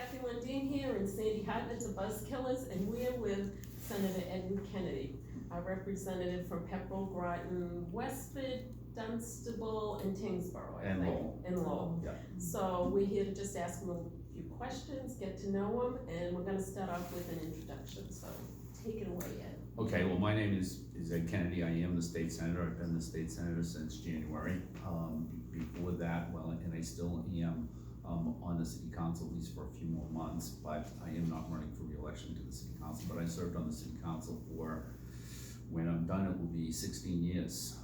Kathy Lundin here and Sandy Hartnett, the Buzz Killers, and we're with Senator Edwin Kennedy, our representative from Pepperell, Groton, Westford, Dunstable, and Tingsboro, I And think. Lowell. And Lowell. Yeah. So we're here to just ask him a few questions, get to know him, and we're gonna start off with an introduction, so take it away, Ed. Okay, well, my name is Ed Kennedy. I am the state senator. I've been the state senator since January. Before that, well, and I still am on the city council, at least for a few more months, but I am not running for re-election to the city council, but I served on the city council for, when I'm done, it will be 16 years,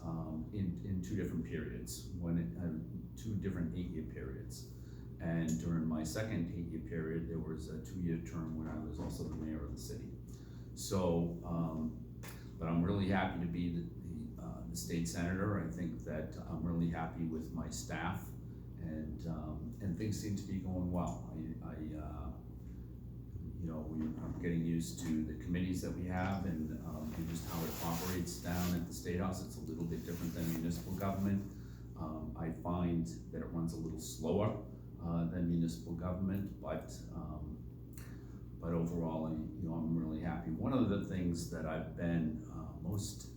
in two different periods, two different 8-year periods. And during my second 8-year period, there was a 2-year term when I was also the mayor of the city. So, but I'm really happy to be the state senator. I think that I'm really happy with my staff, and things seem to be going well. I'm getting used to the committees that we have and just how it operates down at the State House. It's a little bit different than municipal government. I find that it runs a little slower than municipal government, but overall, I'm really happy. One of the things that I've been most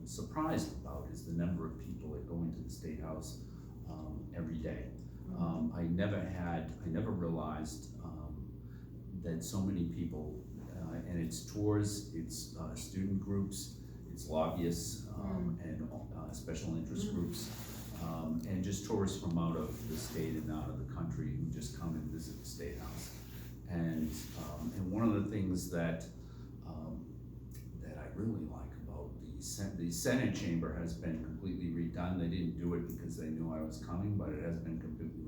surprised about is the number of people that go into the State House every day. I never realized that so many people, and it's tours, it's student groups, it's lobbyists, and special interest groups, and just tourists from out of the state and out of the country who just come and visit the State House. And one of the things that I really like about the Senate chamber has been completely redone. They didn't do it because they knew I was coming, but it has been completely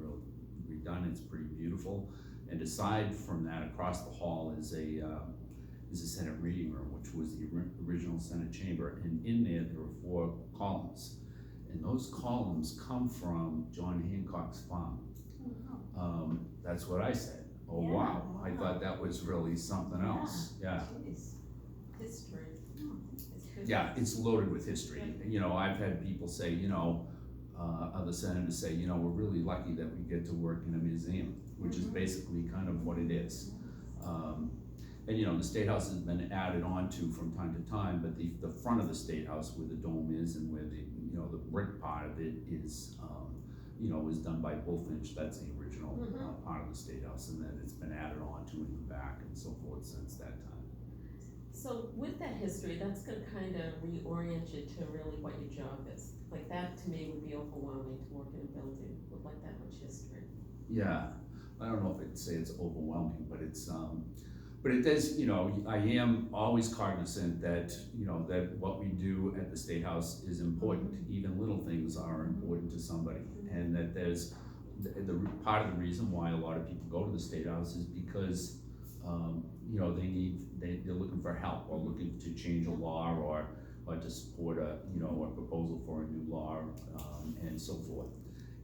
redone. It's pretty beautiful. And aside from that, across the hall is a Senate reading room, which was the original Senate chamber. And in there were 4 columns. And those columns come from John Hancock's farm. That's what I said. Oh, yeah, wow. I thought that was really something else. Yeah. History. Yeah, it's loaded with history. I've had people say, other senators say, we're really lucky that we get to work in a museum, which is basically kind of what it is. And the State House has been added on to from time to time, but the front of the State House where the dome is and where the brick part of it is, was done by Bullfinch. That's the original part of the State House, and then it's been added on to in the back and so forth since that time. So with that history, that's gonna kind of reorient you to really what your job is. Like that to me would be overwhelming to work in a building with like that much history. Yeah, I don't know if I'd say it's overwhelming, but it's, but it does, I am always cognizant that, that what we do at the State House is important. Even little things are important to somebody. And that there's, the part of the reason why a lot of people go to the State House is because, they're looking for help or looking to change a law or to support a proposal for a new law, and so forth.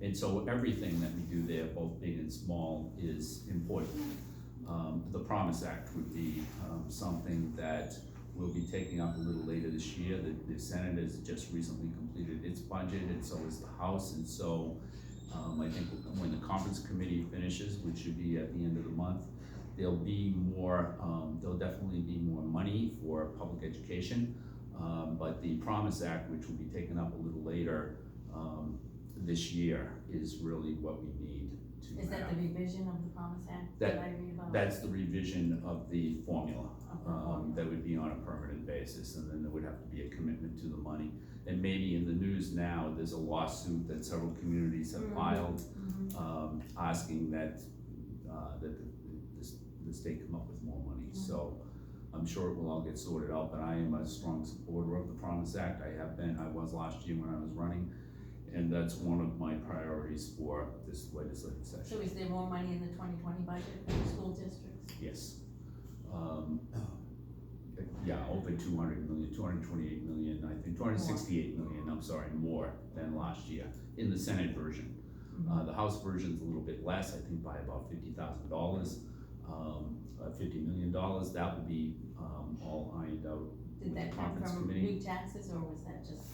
And so everything that we do there, both big and small, is important. The Promise Act would be something that we'll be taking up a little later this year. The Senate has just recently completed its budget, and so is the House. And so I think when the conference committee finishes, which should be at the end of the month, there'll definitely be more money for public education. But the Promise Act, which will be taken up a little later this year, is really what we need to Is that the revision of the Promise Act that I read about? That's the revision of the formula. That would be on a permanent basis, and then there would have to be a commitment to the money. And maybe in the news now, there's a lawsuit that several communities have filed, asking that the state come up with more money. So I'm sure it will all get sorted out, but I am a strong supporter of the Promise Act. I was last year when I was running, and that's one of my priorities for this legislative session. So is there more money in the 2020 budget for the school districts? Yes. Yeah, over 200 million, 228 million, I think, 268 million, I'm sorry, more than last year in the Senate version. The House version is a little bit less, I think by about $50,000, $50 million. That will be all ironed out. Did that come from new taxes, or was that just?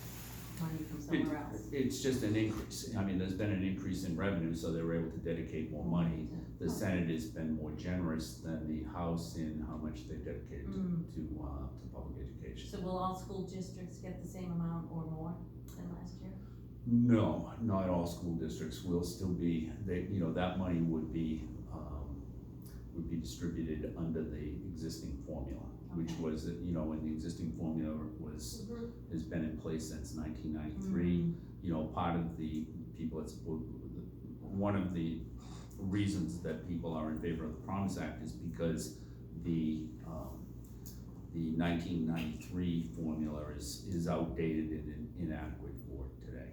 money from somewhere else. It's just an increase, I mean, there's been an increase in revenue, so they were able to dedicate more money. The Senate has been more generous than the House in how much they dedicated to public education. So will all school districts get the same amount or more than last year? No, not all school districts will still be, that money would be distributed under the existing formula, which Okay. was, and the existing formula has been in place since 1993. Part of the people, one of the reasons that people are in favor of the Promise Act is because the 1993 formula is outdated and inadequate for today.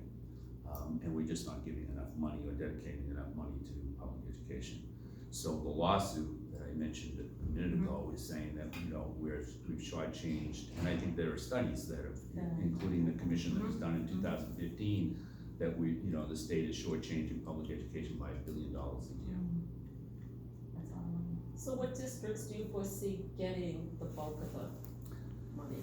And we're just not giving enough money or dedicating enough money to public education. So the lawsuit that I mentioned a minute ago is saying that, we've shortchanged, and I think there are studies that have, including the commission that was done in 2015, that the state is shortchanging public education by $1 billion a year. That's all I want. So what districts do you foresee getting the bulk of the money?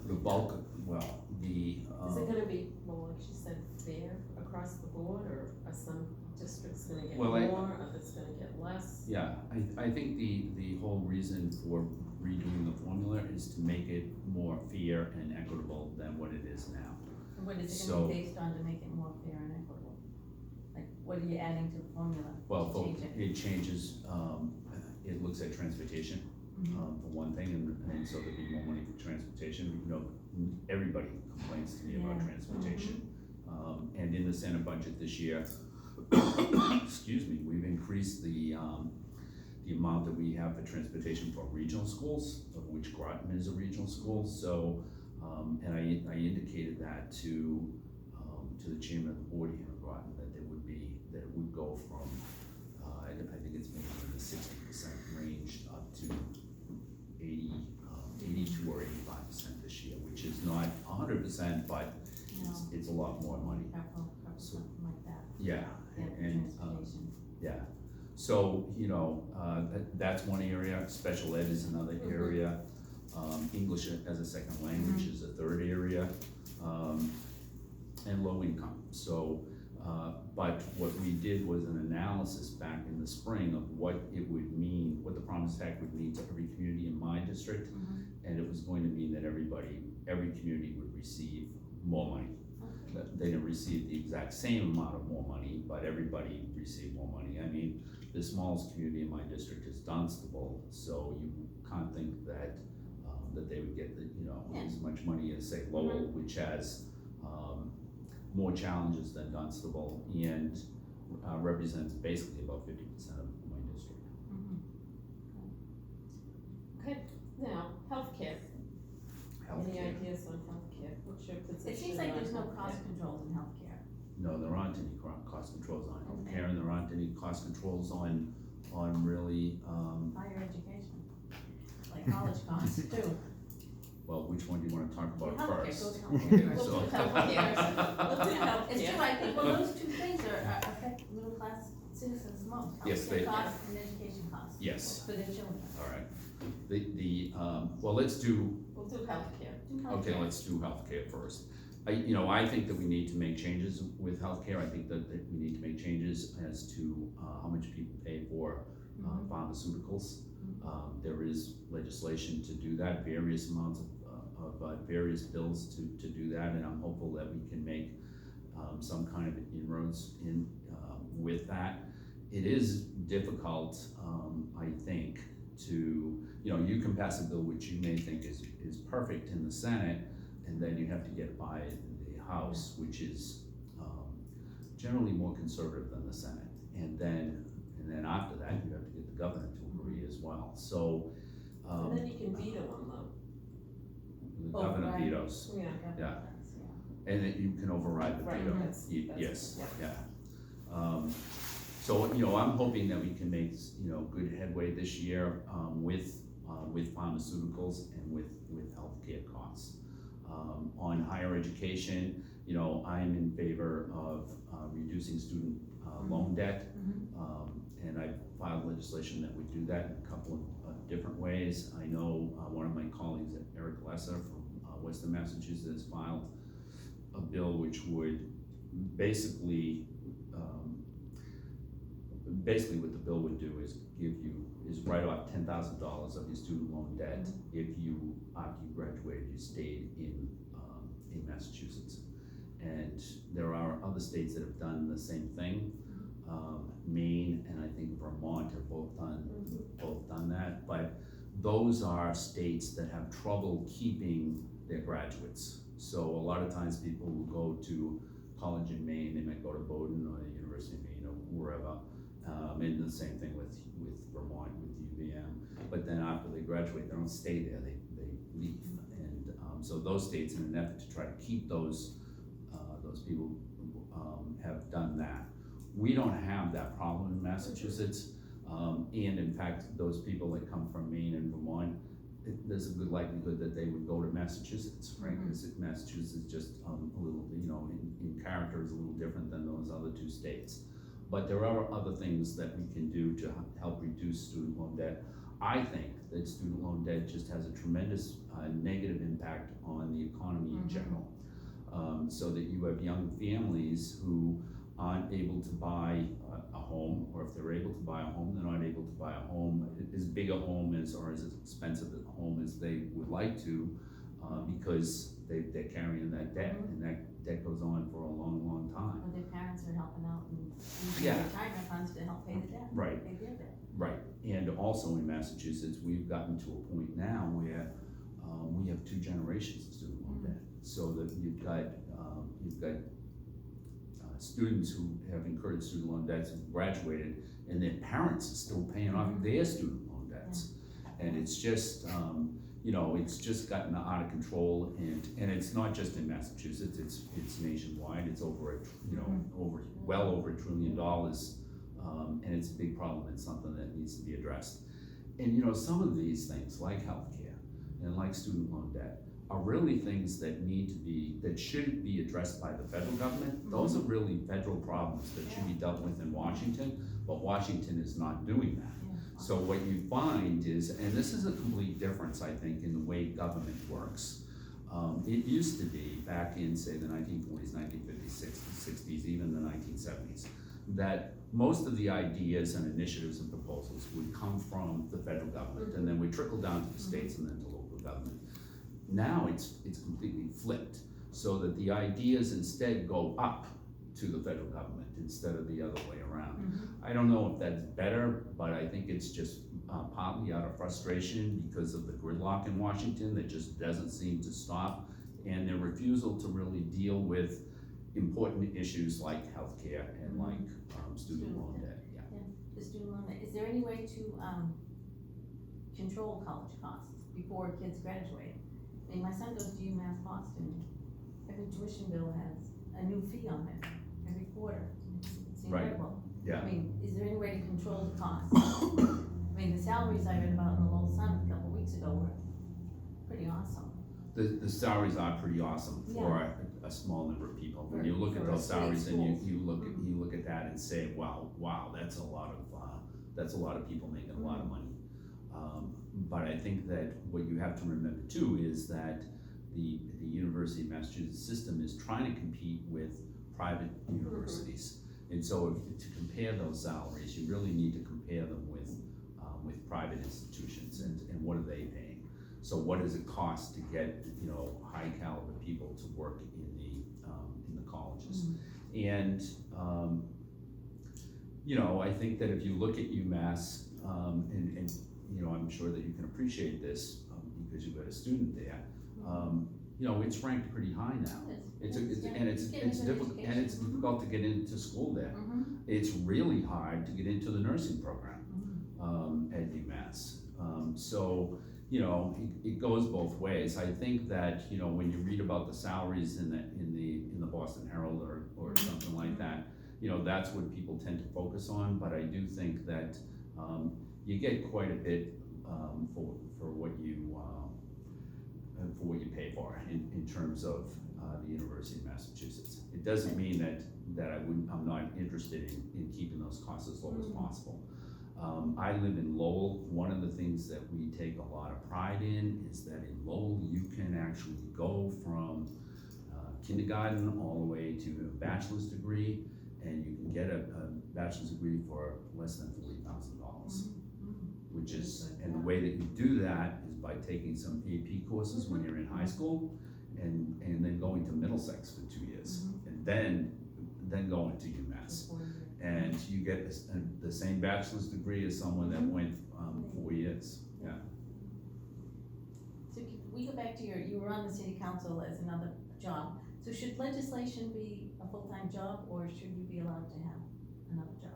The bulk, well, Is it gonna be, well, like she said, fair across the board, or are some districts gonna get Well, more, others gonna get less? yeah, I think the whole reason for redoing the formula is to make it more fair and equitable than what it is now. And what is it So- gonna be based on to make it more fair and equitable? Like, what are you adding to the formula? Well, to change it? it changes, it looks at transportation, for one thing, and so there'd be more money for transportation. Everybody complains to me about Yeah. transportation. And in the Senate budget this year, excuse me, we've increased the amount that we have for transportation for regional schools, of which Groton is a regional school. So, and I indicated that to the chairman of the board here in Groton, that that it would go from, I think it's maybe in the 60% range up to 82 or 85% this year, which is not 100%, but No. it's a lot more money. Couple, something like that. Yeah, Yeah, and, transportation. yeah, so, that's one area, special ed is another area, English as a second language is a third area, and low income, so, but what we did was an analysis back in the spring of what it would mean, what the Promise Act would mean to every community in my district, and it was going to mean that every community would receive more money. That they didn't receive the exact same amount of more money, but everybody received more money. I mean, the smallest community in my district is Dunstable, so you can't think that they would get as much money as, say, Lowell, which has more challenges than Dunstable and represents basically about 50% of my district. Okay, now, healthcare, any Healthcare. ideas on healthcare? What's your position It seems like on there's no healthcare? cost controls in healthcare. No, there aren't any cost controls on Okay. healthcare, and there aren't any cost controls on really, Higher education, like college costs too. well, which one do you wanna talk about Healthcare, first? go to healthcare first. So- We'll do healthcare first. We'll do healthcare. It's true, I think, well, those two things affect middle class citizens most. Yes, they- Healthcare costs and education costs. Yes. For their children. All right, well, let's do, We'll do healthcare. Do okay, healthcare. let's do healthcare first. I think that we need to make changes with healthcare. I think that we need to make changes as to how much people pay for pharmaceuticals. There is legislation to do that, various amounts of various bills to do that, and I'm hopeful that we can make some kind of inroads with that. It is difficult, I think, to, you can pass a bill which you may think is perfect in the Senate, and then you have to get it by the House, which is generally more conservative than the Senate. And then after that, you have to get the governor to agree as well. So, And then you can veto them though. the Oh, governor right. vetoes, Yeah. Yeah. and then you can override the Right, veto. that's- Yes, yeah. yeah. So, I'm hoping that we can make, good headway this year, with pharmaceuticals and with healthcare costs. On higher education, I'm in favor of, reducing student, loan debt. And I filed legislation that would do that in a couple of different ways. I know, one of my colleagues, Eric Lesser from, Western Massachusetts, filed a bill which would basically, what the bill would do is write off $10,000 of your student loan debt if you, after you graduated, you stayed in Massachusetts. And there are other states that have done the same thing. Maine and I think Vermont have both done that, but those are states that have trouble keeping their graduates. So a lot of times people will go to college in Maine, they might go to Bowdoin or the University of Maine or wherever, and the same thing with Vermont, with UVM. But then after they graduate, they don't stay there, they leave. And so those states, in an effort to try to keep those people, have done that. We don't have that problem in Massachusetts, and in fact, those people that come from Maine and Vermont, there's a good likelihood that they would go to Massachusetts, right? Because Massachusetts just a little, in character is a little different than those other two states. But there are other things that we can do to help reduce student loan debt. I think that student loan debt just has a tremendous negative impact on the economy in general. So that you have young families who aren't able to buy a home, or if they're able to buy a home, they're not able to buy a home, as big a home as, or as expensive a home as they would like to, because they're carrying that debt, and that debt goes on for a long, long time. Or their parents are helping out and using Yeah. retirement funds to help pay the debt. Right. Pay their debt. Right, and also in Massachusetts, we've gotten to a point now where we have two generations of student loan debt. So that you've got students who have incurred student loan debts and graduated, and their parents are still paying off their student loan debts. And it's just, it's just gotten out of control, and it's not just in Massachusetts, it's nationwide, it's over well over $1 trillion, and it's a big problem, it's something that needs to be addressed. And some of these things, like healthcare and like student loan debt, are really things that should be addressed by the federal government. Those are really federal problems that should be dealt with in Washington, but Washington is not doing that. So what you find is, and this is a complete difference, I think, in the way government works. It used to be, back in, say, the 1940s, 1950s, 60s, even the 1970s, that most of the ideas and initiatives and proposals would come from the federal government, and then would trickle down to the states and then to local government. Now it's completely flipped, so that the ideas instead go up to the federal government instead of the other way around. I don't know if that's better, but I think it's just partly out of frustration because of the gridlock in Washington that just doesn't seem to stop, and their refusal to really deal with important issues like healthcare and like student loan debt. The student loan debt, is there any way to control college costs before kids graduate? I mean, my son goes to UMass Boston, every tuition bill has a new fee on it, every quarter, it's incredible. Yeah. I mean, is there any way to control the costs? I mean, the salaries I read about in the Lowell Sun a couple weeks ago were pretty awesome. The salaries are pretty awesome for a small number of people. When you look at those salaries and you look at that and say, wow, that's a lot of people making a lot of money. But I think that what you have to remember too is that the University of Massachusetts system is trying to compete with private universities. And so to compare those salaries, you really need to compare them with private institutions and what are they paying. So what does it cost to get high caliber people to work in the colleges? And I think that if you look at UMass, and I'm sure that you can appreciate this because you've got a student there. It's ranked pretty high now. It's difficult to get into school there. It's really hard to get into the nursing program at UMass. So it goes both ways. I think that when you read about the salaries in the Boston Herald or something like that, that's what people tend to focus on. But I do think that you get quite a bit for what you pay for in terms of the University of Massachusetts. It doesn't mean that I'm not interested in keeping those costs as low as possible. I live in Lowell. One of the things that we take a lot of pride in is that in Lowell you can actually go from kindergarten all the way to a bachelor's degree, and you can get a bachelor's degree for less than $40,000. Which is, and the way that you do that is by taking some AP courses when you're in high school, and then going to Middlesex for 2 years, and then going to UMass. And you get the same bachelor's degree as someone that went 4 years, yeah. So can we go back to you were on the city council as another job, so should legislation be a full-time job, or should you be allowed to have another job?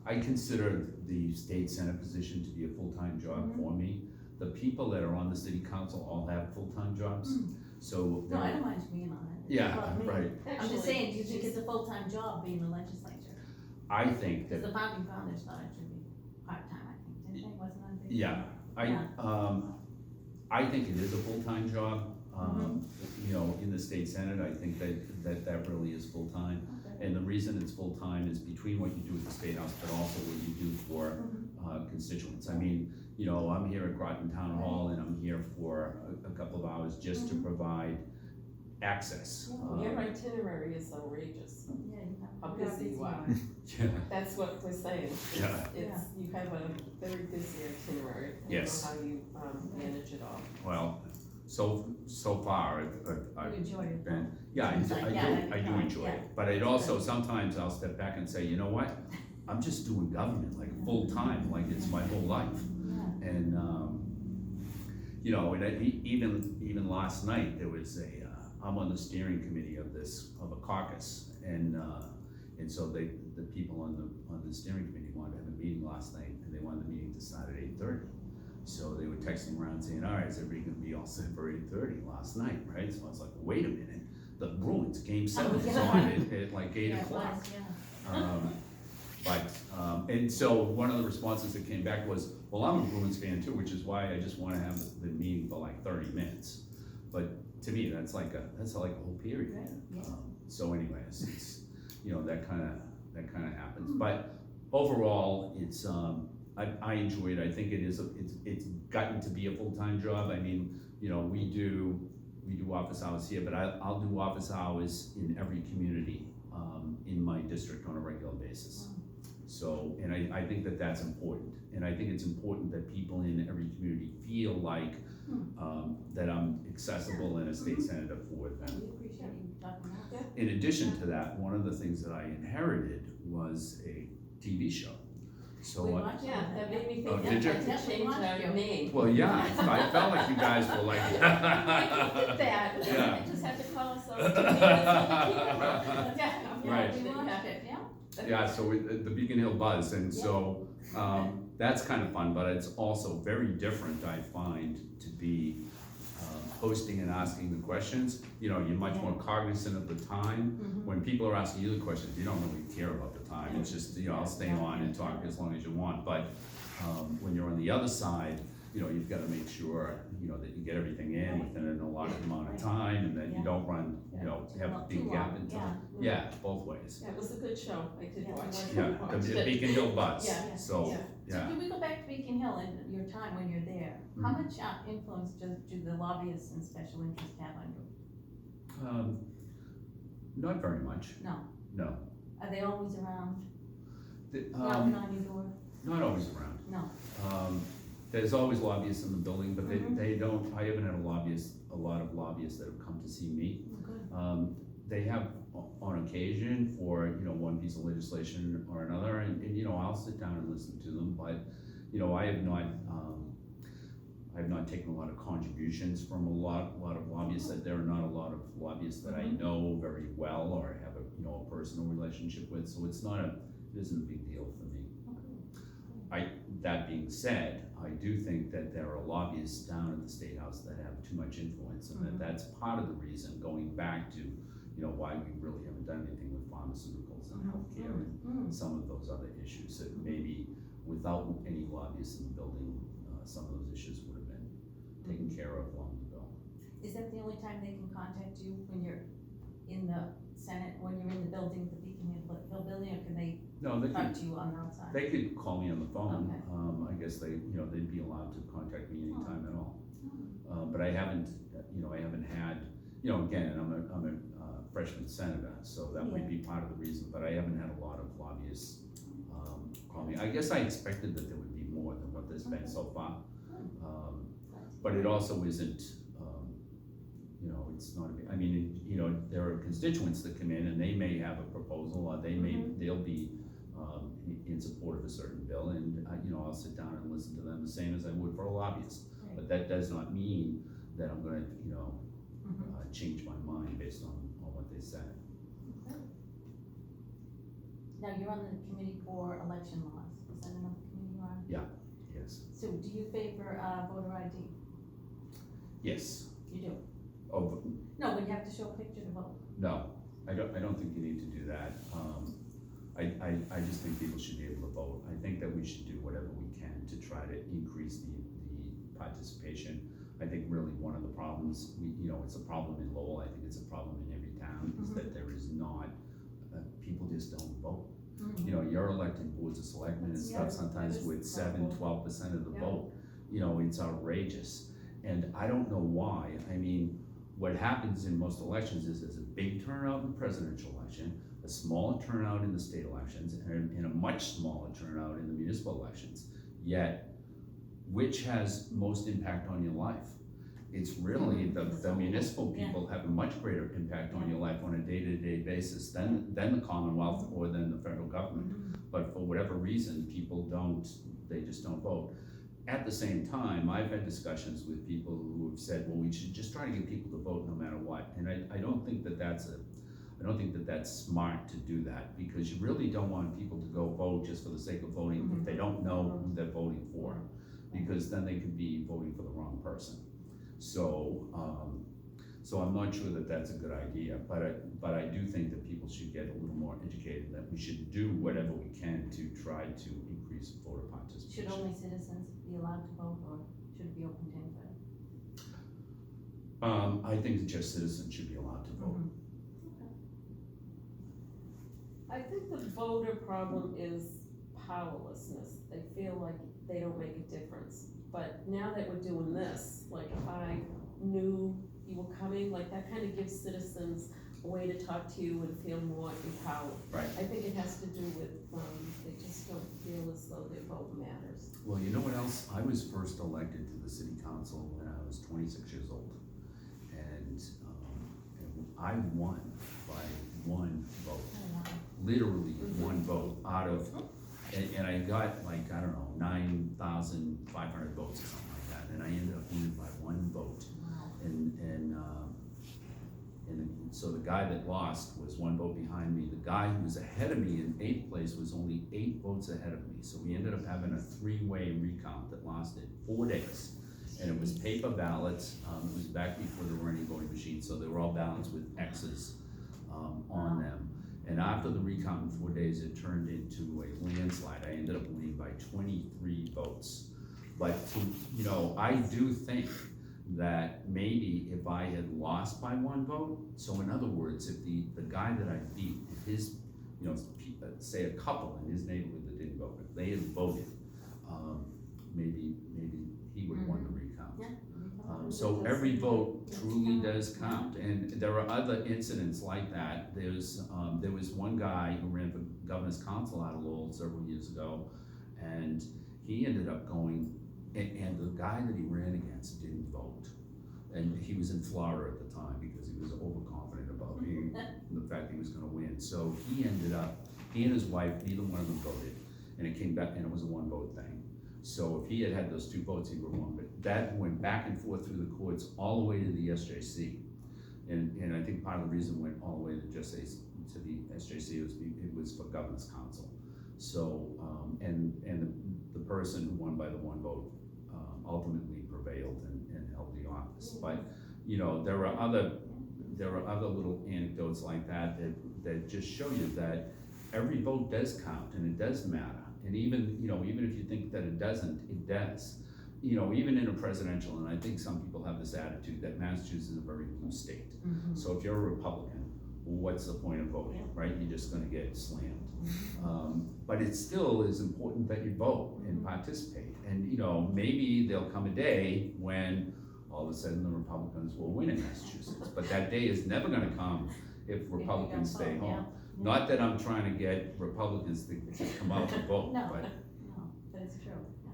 I consider the state senate position to be a full-time job for me. The people that are on the city council all have full-time jobs, so. No, I don't mind being on it. Yeah, Well, me. right. I'm just saying, do you think it's a full-time job being the legislature? I think Because that, the founding fathers thought it should be part-time, I think, didn't they, wasn't it? yeah, I think it is a full-time job. You know, in the state senate, I think that really is full-time. Okay. And the reason it's full-time is between what you do at the State House, but also what you do for constituents. I mean, you know, I'm here at Groton Town Hall, and I'm here for a couple of hours just to provide access. Your itinerary is outrageous, Yeah, you have. how busy you are. Yeah. That's what we're saying. Yeah. It's, you have a very busy itinerary. Yes. I don't know how you manage it all. Well, so far, I've You enjoy it. been, yeah, Seems like, I do enjoy yeah. it. But it also, sometimes I'll step back and say, you know what? I'm just doing government, like, full-time, like it's my whole life. Yeah. And, you know, and even last night, there was I'm on the steering committee of a caucus, and so the people on the steering committee wanted to have a meeting last night, and they wanted the meeting to start at 8:30. So they were texting around saying, all right, is everybody gonna be all set for 8:30 last night, right? So I was like, wait a minute, the Bruins, game 7 is on at like 8 Yeah, it o'clock. was, yeah. And so one of the responses that came back was, well, I'm a Bruins fan too, which is why I just wanna have the meeting for like 30 minutes. But to me, that's like a whole period. Right, yeah. So anyways, it's, you know, that kinda happens. But overall, it's, I enjoy it. I think it's gotten to be a full-time job. I mean, you know, we do office hours here, but I'll do office hours in every community, in my district on a regular basis. So, and I think that that's important. And I think it's important that people in every community feel like, that I'm accessible and a state senator for them. We appreciate you talking about it. In addition to that, one of the things that I inherited was a TV show. So, We watched Yeah, that made me Oh, think did that you? I had to change our name. well, yeah, I felt like you guys were like. I did that, Yeah. I just had to call ourselves. Yeah, Right. We didn't watched have it, yeah. Yeah, so the Beacon Hill Buzz, and so, that's kind of fun, but it's also very different, I find, to be hosting and asking the questions. You know, you're much more cognizant of the time. When people are asking you the questions, you don't really care about the time, it's just, you know, I'll stay on and talk as long as you want, but, when you're on the other side, you know, you've gotta make sure, you know, that you get everything in within an allotted amount of time, and that you don't run, you know, have a big gap in time. Yeah, both ways. Yeah, it was a good show, I did Yeah. watch it. Yeah, Watched the it. Beacon Hill Buzz, Yeah. so, Yeah. So yeah. can we go back to Beacon Hill and your time when you're there? How much influence do the lobbyists and special interests have on you? Not very much, No. no. Are they always around, The- knocking on your door? Not always around. No. There's always lobbyists in the building, but Mhm. they don't, I haven't had a lot of lobbyists that have come to see me. Oh, good. They have on occasion for, you know, one piece of legislation or another, and, you know, I'll sit down and listen to them, but, you know, I have not taken a lot of contributions from a lot of lobbyists, that there are not a lot of lobbyists that I know very well or have a, you know, a personal relationship with, so it isn't a big deal for me. That being said, I do think that there are lobbyists down at the State House that have too much influence, and that's part of the reason, going back to, you know, why we really haven't done anything with pharmaceuticals and healthcare and some of those other issues, that maybe without any lobbyists in the building, some of those issues would have been taken care of long ago. Is that the only time they can contact you, when you're in the Senate, when you're in the building, the Beacon Hill building, or can they No, they talk could, to you on the outside? they could call me on the phone, Okay. I guess they'd be allowed to contact me anytime at all. Oh. But I haven't had you know, again, I'm a freshman senator, so that would be part of the reason, but I haven't had a lot of lobbyists, call me. I guess I expected that there would be more than what there's been so far. But it also isn't, you know, it's not, I mean, you know, there are constituents that come in and they may have a proposal, or they'll be, in support of a certain bill, and, you know, I'll sit down and listen to them the same as I would for a lobbyist. Right. But that does not mean that I'm gonna, you know, change my mind based on what they say. Okay. Now, you're on the committee for election laws, is that another committee you're on? Yes. So do you favor, voter ID? Yes. You do? Oh, No, when you have to show a picture to vote. no, I don't think you need to do that. I just think people should be able to vote. I think that we should do whatever we can to try to increase the participation. I think really one of the problems, you know, it's a problem in Lowell, I think it's a problem in every town, is that there is not, people just don't vote. You know, you're electing boards of selectmen and stuff sometimes with 7-12% of the vote. You know, it's outrageous. And I don't know why. I mean, what happens in most elections is there's a big turnout in the presidential election, a smaller turnout in the state elections, and a much smaller turnout in the municipal elections. Yet, which has most impact on your life? It's really the municipal people have a much greater impact on your life on a day-to-day basis than the Commonwealth or than the federal government. But for whatever reason, people they just don't vote. At the same time, I've had discussions with people who have said, well, we should just try to get people to vote no matter what. And I don't think that that's smart to do that, because you really don't want people to go vote just for the sake of voting if they don't know who they're voting for, because then they could be voting for the wrong person. So, so I'm not sure that that's a good idea, but I do think that people should get a little more educated, that we should do whatever we can to try to increase voter participation. Should only citizens be allowed to vote, or should it be open to anybody? I think that just citizens should be allowed to vote. I think the voter problem is powerlessness. They feel like they don't make a difference. But now that we're doing this, like if I knew you were coming, like that kind of gives citizens a way to talk to you and feel more empowered. Right. I think it has to do with, they just don't feel as though their vote matters. Well, you know what else? I was first elected to the city council when I was 26 years old. And I won by one vote. Literally one vote out of, and I got like, I don't know, 9,500 votes or something like that, and I ended up winning by one vote. And so the guy that lost was one vote behind me. The guy who was ahead of me in 8th place was only 8 votes ahead of me. So we ended up having a 3-way recount that lasted 4 days. And it was paper ballots. It was back before there were any voting machines, so they were all ballots with X's on them. And after the recount in 4 days, it turned into a landslide. I ended up winning by 23 votes. But you know, I do think that maybe if I had lost by one vote, so in other words, if the guy that I beat, if his, you know, say a couple in his neighborhood that didn't vote, if they had voted, maybe he would have won the recount. So every vote truly does count, and there are other incidents like that. There was one guy who ran for governor's council out of Lowell several years ago, and he ended up going, and the guy that he ran against didn't vote. And he was in Florida at the time because he was overconfident about the fact he was gonna win. So he ended up, he and his wife, neither one of them voted, and it came back, and it was a one vote thing. So if he had had those 2 votes, he would have won, but that went back and forth through the courts all the way to the SJC. And I think part of the reason it went all the way to the SJC was it was for governor's council. So, and the person who won by the one vote ultimately prevailed and held the office. But, you know, there are other little anecdotes like that just show you that every vote does count and it does matter. And even, you know, even if you think that it doesn't, it does. You know, even in a presidential, and I think some people have this attitude that Massachusetts is a very blue state. So if you're a Republican, what's the point of voting, right? You're just gonna get slammed. But it still is important that you vote and participate. And, you know, maybe there'll come a day when all of a sudden the Republicans will win in Massachusetts. But that day is never gonna come if Republicans stay vote, home. yeah. Not that I'm trying to get Republicans to come out and vote, No. but, No, but it's true, yeah.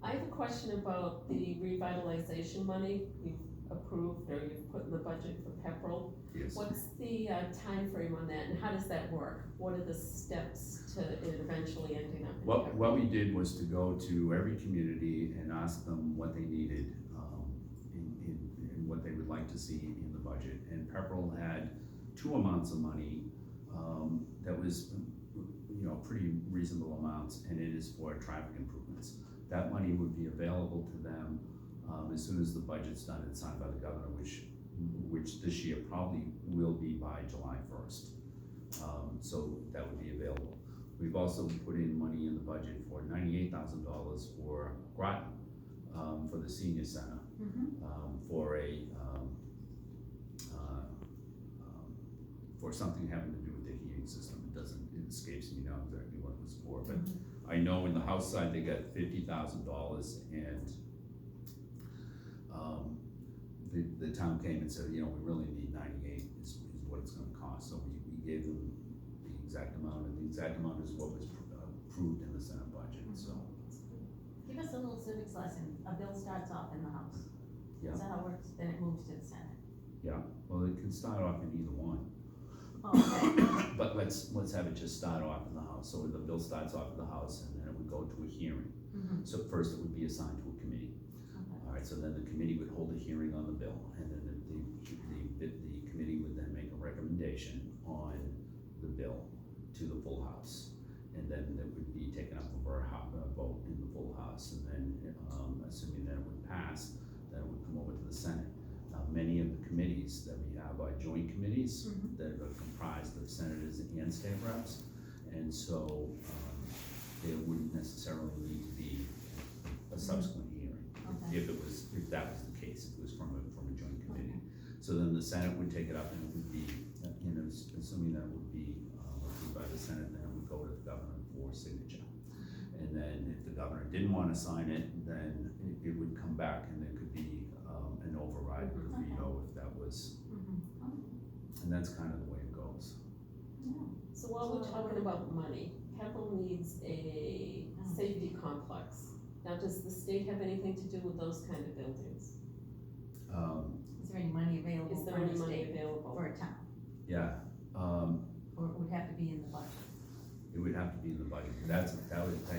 I have a question about the revitalization money you've approved or you've put in the budget for Pepperell. yes. What's the timeframe on that and how does that work? What are the steps to it eventually ending up in Pepperell? What we did was to go to every community and ask them what they needed, in what they would like to see in the budget. And Pepperell had two amounts of money, that was, pretty reasonable amounts, and it is for traffic improvements. That money would be available to them, as soon as the budget's done and signed by the governor, which this year probably will be by July 1st. So that would be available. We've also put in money in the budget for $98,000 for Groton, for the senior center, for for something having to do with the heating system. It escapes me now exactly what it was for, but I know in the House side, they got $50,000 and, the town came and said, we really need 98 is what it's gonna cost, so we gave them the exact amount, and the exact amount is what was approved in the Senate budget, so. Give us a little civics lesson. A bill starts off in the House. Yeah. Is that how it works? Then it moves to the Senate. Well, it can start off in either one, Oh, okay. but let's have it just start off in the House, so the bill starts off in the House, and then it would go to a hearing. So first it would be assigned to a committee. Okay. Alright, so then the committee would hold a hearing on the bill, and then the committee would then make a recommendation on the bill to the full House. And then it would be taken up for a vote in the full House, and then, assuming that it would pass, then it would come over to the Senate. Now, many of the committees that we have are joint committees that are comprised of senators and state reps, and so, there wouldn't necessarily need to be a subsequent hearing. Okay. If that was the case, if it was from a joint committee. So then the Senate would take it up, and it would be, assuming that it would be, approved by the Senate, then it would go to the governor for signature. And then if the governor didn't wanna sign it, then it would come back, and there could be, an override with a veto if that was, and that's kind of the way it goes. So while we're talking about money, Pepperell needs a safety complex. Now, does the state have anything to do with those kind of buildings? Is there any money available Is there from any the money state available? for a town? Yeah, Or it would have to be in the budget? it would have to be in the budget,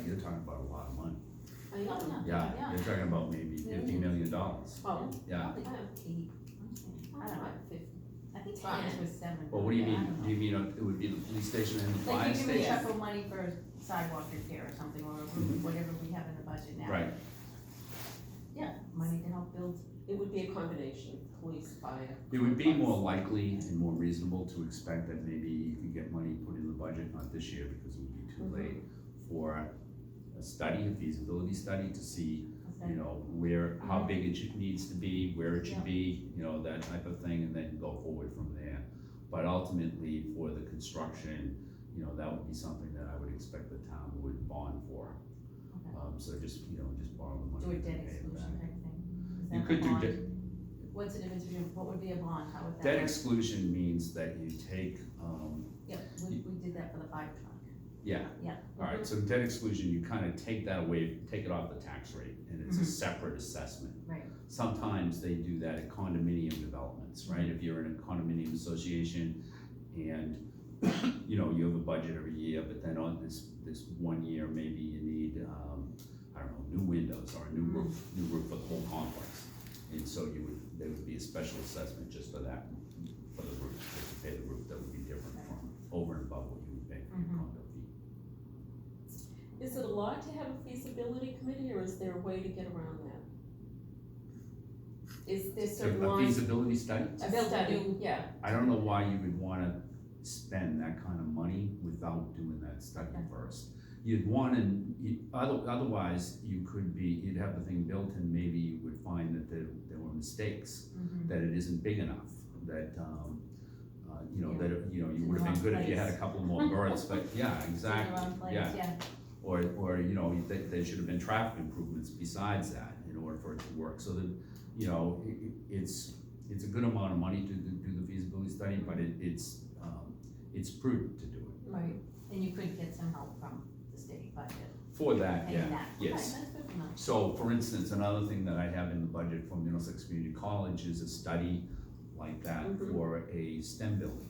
you're talking about a lot of money. I know. Yeah, Yeah. you're talking about maybe $50 million, Oh, yeah. Probably about 8. I don't know. I think Ten. Roberts was 7. Well, what do you I mean, don't know. do you mean it would be the police station and the fire Like you give me station? Pepperell money for sidewalk repair or something, or whatever we have in the budget now. Right, Yeah, money to help build. It would be a combination, police, fire. it would be more likely and more reasonable to expect that maybe you could get money put in the budget, not this year, because it would be too late, for a study, a feasibility study, to see, how big it needs to be, where it should be, that type of thing, and then go forward from there. But ultimately, for the construction, that would be something that I would expect the town would bond for. Okay. So just borrow the money. Do a and debt pay it exclusion back. type thing? Is You that could a do bond? debt, What's the difference between, what would be a bond, how would that debt work? exclusion means that you take, Yep, we did that for the fire truck. yeah. Yeah. Alright, so debt exclusion, you kind of take that away, take it off the tax rate, and it's a separate assessment. Right. Sometimes they do that at condominium developments, right? If you're in a condominium association and, you have a budget every year, but then on this 1 year, maybe you need, new windows or a new roof for the whole complex. And so there would be a special assessment just for that, for the roof, just to pay the roof, that would be different from over and above what you would pay for your condo fee. Is it a law to have a feasibility committee, or is there a way to get around that? Is there certain A laws? feasibility study? A study, yeah. I don't know why you would wanna spend that kind of money without doing that study first. You'd otherwise, you'd have the thing built and maybe you would find that there were mistakes, that it isn't big enough, that, you would have been good if you had a couple more berths, but, yeah, It's in the exactly, wrong place, yeah. yeah. Or, there should have been traffic improvements besides that in order for it to work, so you know, it's a good amount of money to do the feasibility study, but it's prudent to do it. Right, and you could get some help from the state budget. For that, paying yeah, that. yes. Okay, that's good to know. So, for instance, another thing that I have in the budget for Middlesex Community College is a study like that Mhm. for a STEM building.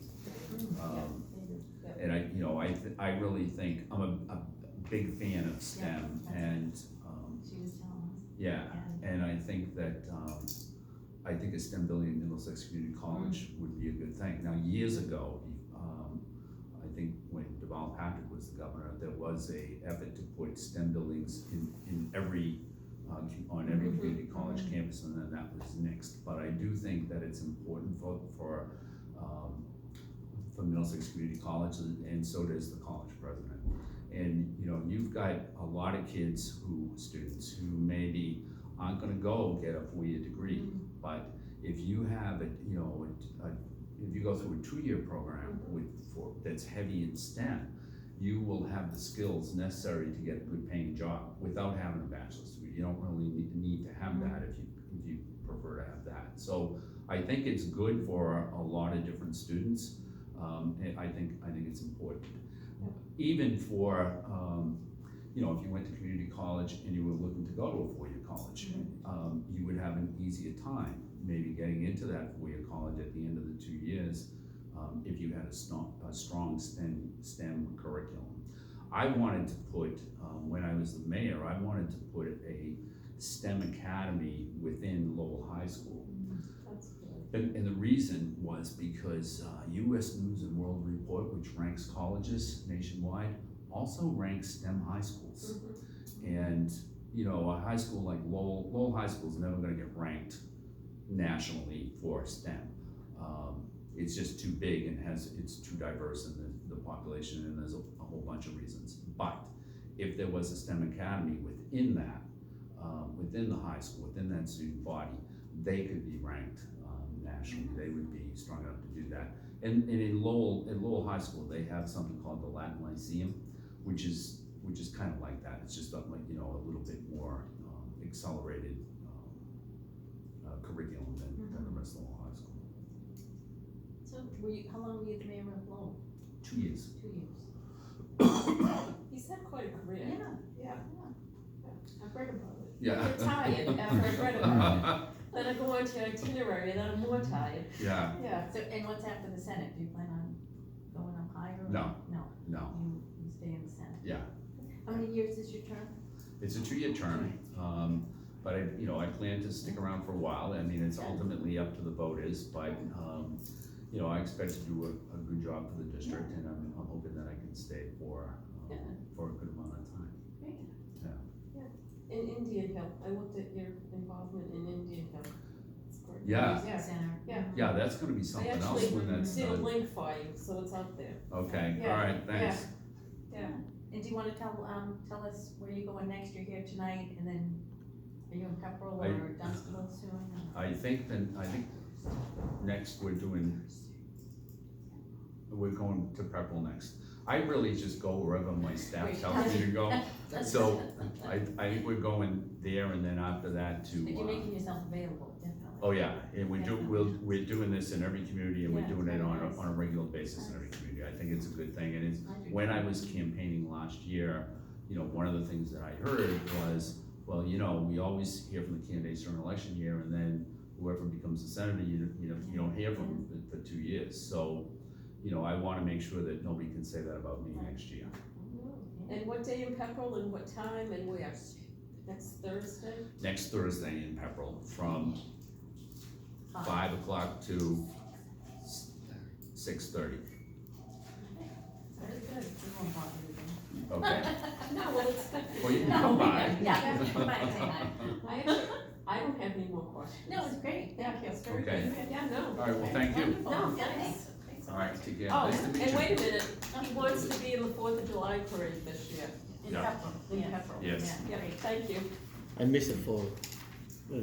Um, Yep. And I really think, I'm a big fan of STEM, Yeah. and, She was telling us. yeah, Yeah. and I think that, I think a STEM building in Middlesex Community College would be a good thing. Now, years ago, I think when Deval Patrick was the governor, there was a effort to put STEM buildings in every, on every Mhm. community college campus, and then that was nixed. But I do think that it's important for Middlesex Community College, and so does the college president. And, you've got a lot of students who maybe aren't gonna go get a 4-year degree, but if you have if you go through a 2-year program that's heavy in STEM, you will have the skills necessary to get a good paying job without having a bachelor's degree. You don't really need to have that if you prefer to have that. So I think it's good for a lot of different students. And I think it's important. Even for, if you went to community college and you were looking to go to a 4-year college, you would have an easier time maybe getting into that 4-year college at the end of the 2 years, if you had a strong STEM curriculum. I wanted to put, when I was the mayor, I wanted to put a STEM academy within Lowell High School. That's good. And the reason was because US News and World Report, which ranks colleges nationwide, also ranks STEM high schools. And, a high school like Lowell High School is never gonna get ranked nationally for STEM. It's just too big and it's too diverse in the population, and there's a whole bunch of reasons. But if there was a STEM academy within that, within the high school, within that student body, they could be ranked nationally. They would be strong enough to do that. And in Lowell High School, they have something called the Latin Lyceum, which is kind of like that. It's just like, a little bit more accelerated curriculum than the rest of Lowell High School. So how long were you the mayor of Lowell? 2 years. 2 years. He's had quite a career. Yeah. I've read about it. Yeah. I get tired after I've read about it. Then I go on to itinerary, then I'm more tired. Yeah, Yeah. So, and what's after the Senate? Do you plan on going up higher? or- No. No, no, you stay in the Senate. yeah. How many years is your term? It's a 2-year term, but I plan to stick around for a while. I mean, it's ultimately up to the voters, but, I expect to do a good job for the district, and I'm hoping that I can stay for a good amount of time. Great. In Indian Hill, I looked at your involvement in Indian Hill. It's great. Yeah. Music Center. Yeah. Yeah, that's gonna be I something else actually when that's did a done. link for you, so it's out there. Okay, Yeah, all right, thanks. Yeah. And do you wanna tell us where you're going next? You're here tonight, and then are you in Pepperell or Dunstable soon? I think next we're going to Pepperell next. I really just go wherever my staff tells me to go. So I think we're going there, and then after that to. But you're making yourself available, definitely. Oh, yeah, and we're doing this in every community, and we're Yeah, doing it very on nice. a regular basis in every community. I think it's a good thing, and when I was campaigning last year, one of the things that I heard was, well, we always hear from the candidates during election year, and then whoever becomes the senator, you don't hear from them for 2 years. So, I wanna make sure that nobody can say that about me next year. And what day in Pepperell and what time and where? Next Thursday? Next Thursday in Pepperell, from 5 o'clock to 6:30. Very good. We won't bother you then. Okay, No, well, it's good. well, you can come by. Yeah, come by and say hi. I don't have any more questions. No, it's great, thank you. It's very Okay. good. Yeah, no. All right, well, thank you. Wonderful. No, Yeah, thanks. thanks. Thanks so All right, much. take care. Oh, Nice to meet and you. wait a minute, he wants to be in the 4th of July parade this year. In Yeah. Pepperell, In yes. Pepperell. Yes. Yeah, Yeah, great. thank you. I missed the photo.